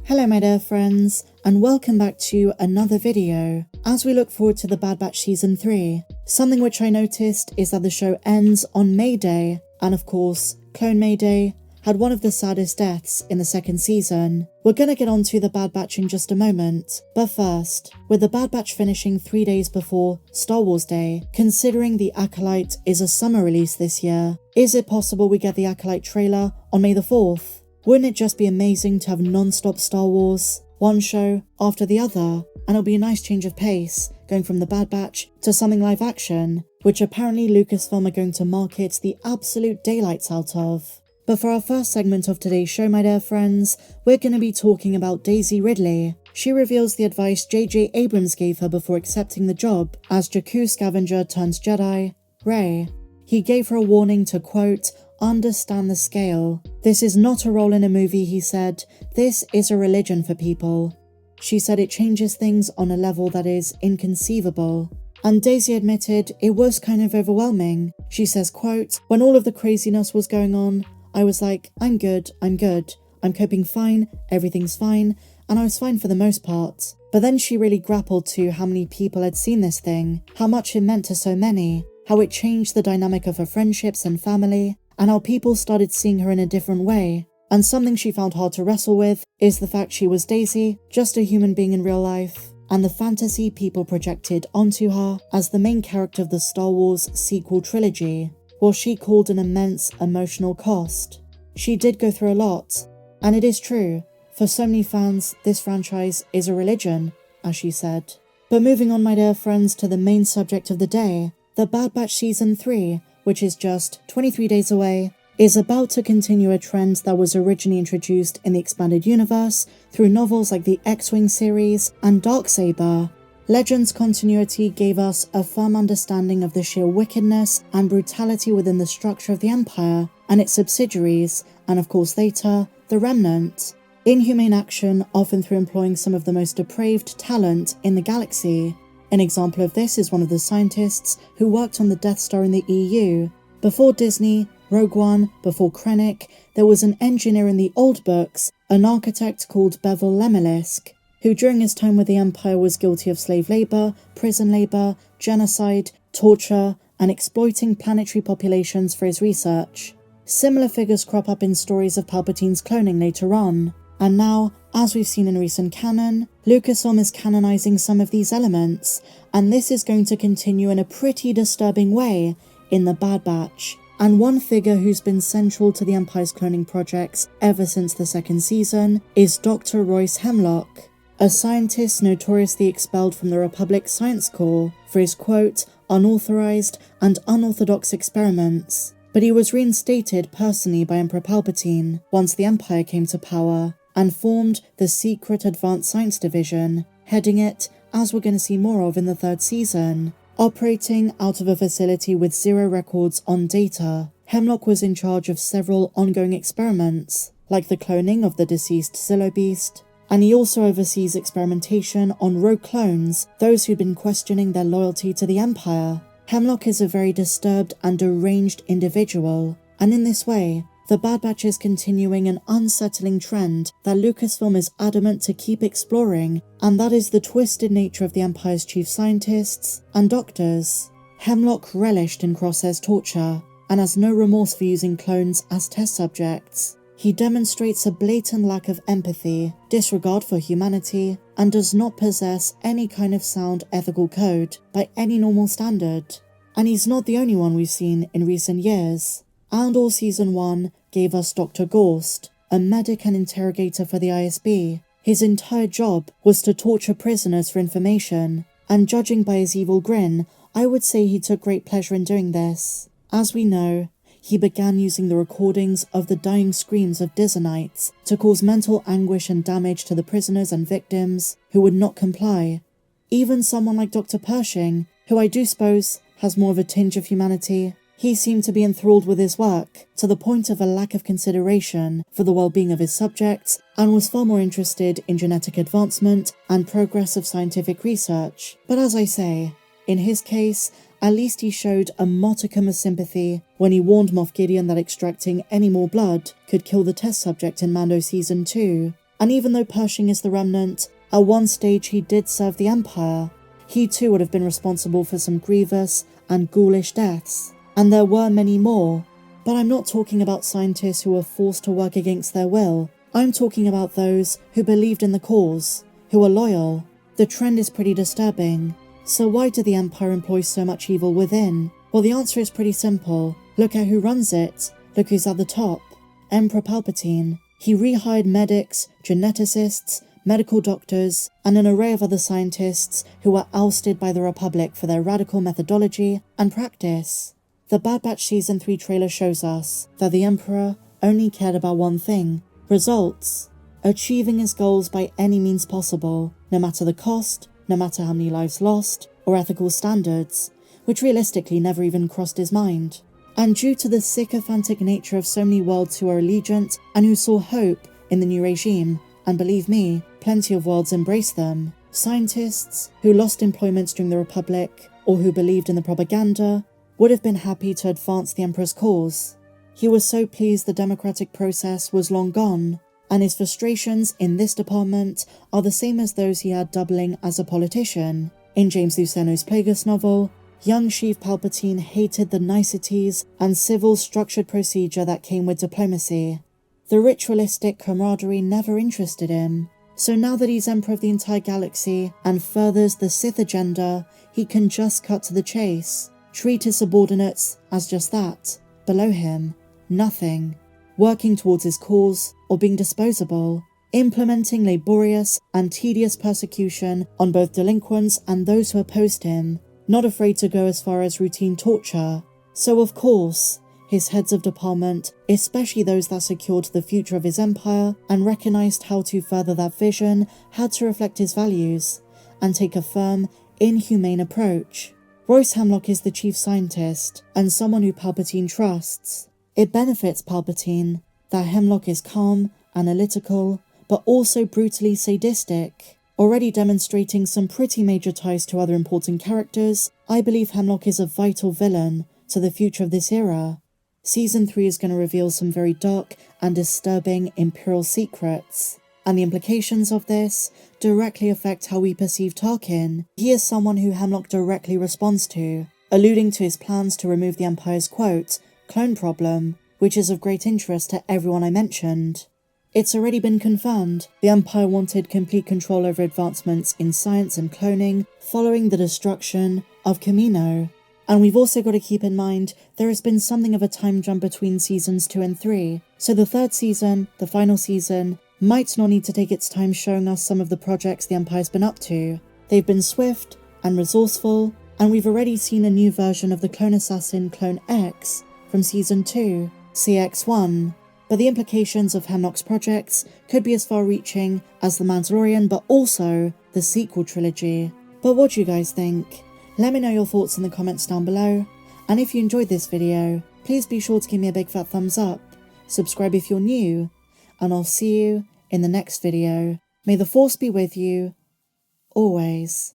Hello my dear friends, and welcome back to another video. As we look forward to the Bad Batch Season 3, something which I noticed is that the show ends on May Day, and of course, Clone May Day had one of the saddest deaths in the second season. We're gonna get onto the Bad Batch in just a moment, but first, with the Bad Batch finishing 3 days before Star Wars Day, considering the Acolyte is a summer release this year, is it possible we get the Acolyte trailer on May the 4th? Wouldn't it just be amazing to have non-stop Star Wars, one show after the other, and it'll be a nice change of pace, going from the Bad Batch to something live action, which apparently Lucasfilm are going to market the absolute daylights out of. But for our first segment of today's show, my dear friends, we're going to be talking about Daisy Ridley. She reveals the advice J.J. Abrams gave her before accepting the job as Jakku scavenger turns Jedi, Rey. He gave her a warning to, quote, understand the scale. This is not a role in a movie, he said. This is a religion for people. She said it changes things on a level that is inconceivable. And Daisy admitted it was kind of overwhelming. She says, quote, when all of the craziness was going on, I was like, I'm good, I'm coping fine, everything's fine, and I was fine for the most part. But then she really grappled to how many people had seen this thing, how much it meant to so many, how it changed the dynamic of her friendships and family, and how people started seeing her in a different way. And something she found hard to wrestle with is the fact she was Daisy, just a human being in real life, and the fantasy people projected onto her as the main character of the Star Wars sequel trilogy, what she called an immense emotional cost. She did go through a lot, and it is true, for so many fans, this franchise is a religion, as she said. But moving on, my dear friends, to the main subject of the day, the Bad Batch Season 3, which is just 23 days away, is about to continue a trend that was originally introduced in the expanded universe through novels like the X-Wing series and Darksaber. Legends continuity gave us a firm understanding of the sheer wickedness and brutality within the structure of the Empire and its subsidiaries, and of course later, the Remnant. Inhumane action, often through employing some of the most depraved talent in the galaxy. An example of this is one of the scientists who worked on the Death Star in the EU. Before Disney, Rogue One, before Krennic, there was an engineer in the old books, an architect called Bevel Lemelisk, who during his time with the Empire was guilty of slave labour, prison labour, genocide, torture, and exploiting planetary populations for his research. Similar figures crop up in stories of Palpatine's cloning later on. And now, as we've seen in recent canon, Lucasfilm is canonizing some of these elements, and this is going to continue in a pretty disturbing way in the Bad Batch. And one figure who's been central to the Empire's cloning projects ever since the second season is Dr. Royce Hemlock, a scientist notoriously expelled from the Republic Science Corps for his, quote, unauthorized and unorthodox experiments. But he was reinstated personally by Emperor Palpatine once the Empire came to power, and formed the secret Advanced Science Division, heading it, as we're going to see more of in the third season. Operating out of a facility with zero records on data, Hemlock was in charge of several ongoing experiments, like the cloning of the deceased Zillo Beast, and he also oversees experimentation on rogue clones, those who'd been questioning their loyalty to the Empire. Hemlock is a very disturbed and deranged individual, and in this way, the Bad Batch is continuing an unsettling trend that Lucasfilm is adamant to keep exploring, and that is the twisted nature of the Empire's chief scientists and doctors. Hemlock relished in Crosshair's torture, and has no remorse for using clones as test subjects. He demonstrates a blatant lack of empathy, disregard for humanity, and does not possess any kind of sound ethical code by any normal standard. And he's not the only one we've seen in recent years. Andor Season 1 gave us Dr. Gorst, a medic and interrogator for the ISB. His entire job was to torture prisoners for information, and judging by his evil grin, I would say he took great pleasure in doing this. As we know, he began using the recordings of the dying screams of Dizonites to cause mental anguish and damage to the prisoners and victims who would not comply. Even someone like Dr. Pershing, who I do suppose has more of a tinge of humanity, he seemed to be enthralled with his work, to the point of a lack of consideration for the well-being of his subjects, and was far more interested in genetic advancement and progress of scientific research. But as I say, in his case, at least he showed a modicum of sympathy when he warned Moff Gideon that extracting any more blood could kill the test subject in Mando Season 2. And even though Pershing is the remnant, at one stage he did serve the Empire. He too would have been responsible for some grievous and ghoulish deaths. And there were many more. But I'm not talking about scientists who were forced to work against their will. I'm talking about those who believed in the cause, who were loyal. The trend is pretty disturbing. So why did the Empire employ so much evil within? Well, the answer is pretty simple. Look at who runs it. Look who's at the top. Emperor Palpatine. He rehired medics, geneticists, medical doctors, and an array of other scientists who were ousted by the Republic for their radical methodology and practice. The Bad Batch Season 3 trailer shows us that the Emperor only cared about one thing: results. Achieving his goals by any means possible, no matter the cost, no matter how many lives lost, or ethical standards, which realistically never even crossed his mind. And due to the sycophantic nature of so many worlds who are allegiant and who saw hope in the new regime, and believe me, plenty of worlds embrace them, scientists who lost employment during the Republic, or who believed in the propaganda, would have been happy to advance the Emperor's cause. He was so pleased the democratic process was long gone, and his frustrations in this department are the same as those he had doubling as a politician. In James Luceno's Plagueis novel, young Sheev Palpatine hated the niceties and civil structured procedure that came with diplomacy. The ritualistic camaraderie never interested him. So now that he's Emperor of the entire galaxy and furthers the Sith agenda, he can just cut to the chase. Treat his subordinates as just that, below him, nothing, working towards his cause or being disposable, implementing laborious and tedious persecution on both delinquents and those who opposed him, not afraid to go as far as routine torture. So of course, his heads of department, especially those that secured the future of his empire and recognized how to further that vision, had to reflect his values and take a firm, inhumane approach. Royce Hemlock is the chief scientist and someone who Palpatine trusts. It benefits Palpatine that Hemlock is calm, analytical, but also brutally sadistic. Already demonstrating some pretty major ties to other important characters, I believe Hemlock is a vital villain to the future of this era. Season 3 is going to reveal some very dark and disturbing Imperial secrets, and the implications of this directly affect how we perceive Tarkin. He is someone who Hemlock directly responds to, alluding to his plans to remove the Empire's, quote, clone problem, which is of great interest to everyone I mentioned. It's already been confirmed. The Empire wanted complete control over advancements in science and cloning following the destruction of Kamino. And we've also got to keep in mind there has been something of a time jump between seasons 2 and 3. So the third season, the final season, might not need to take its time showing us some of the projects the Empire's been up to. They've been swift and resourceful, and we've already seen a new version of the clone assassin Clone X from season 2, CX-1. But the implications of Hemlock's projects could be as far-reaching as The Mandalorian, but also the sequel trilogy. But what do you guys think? Let me know your thoughts in the comments down below, and if you enjoyed this video, please be sure to give me a big fat thumbs up, subscribe if you're new, and I'll see you in the next video. May the Force be with you, always.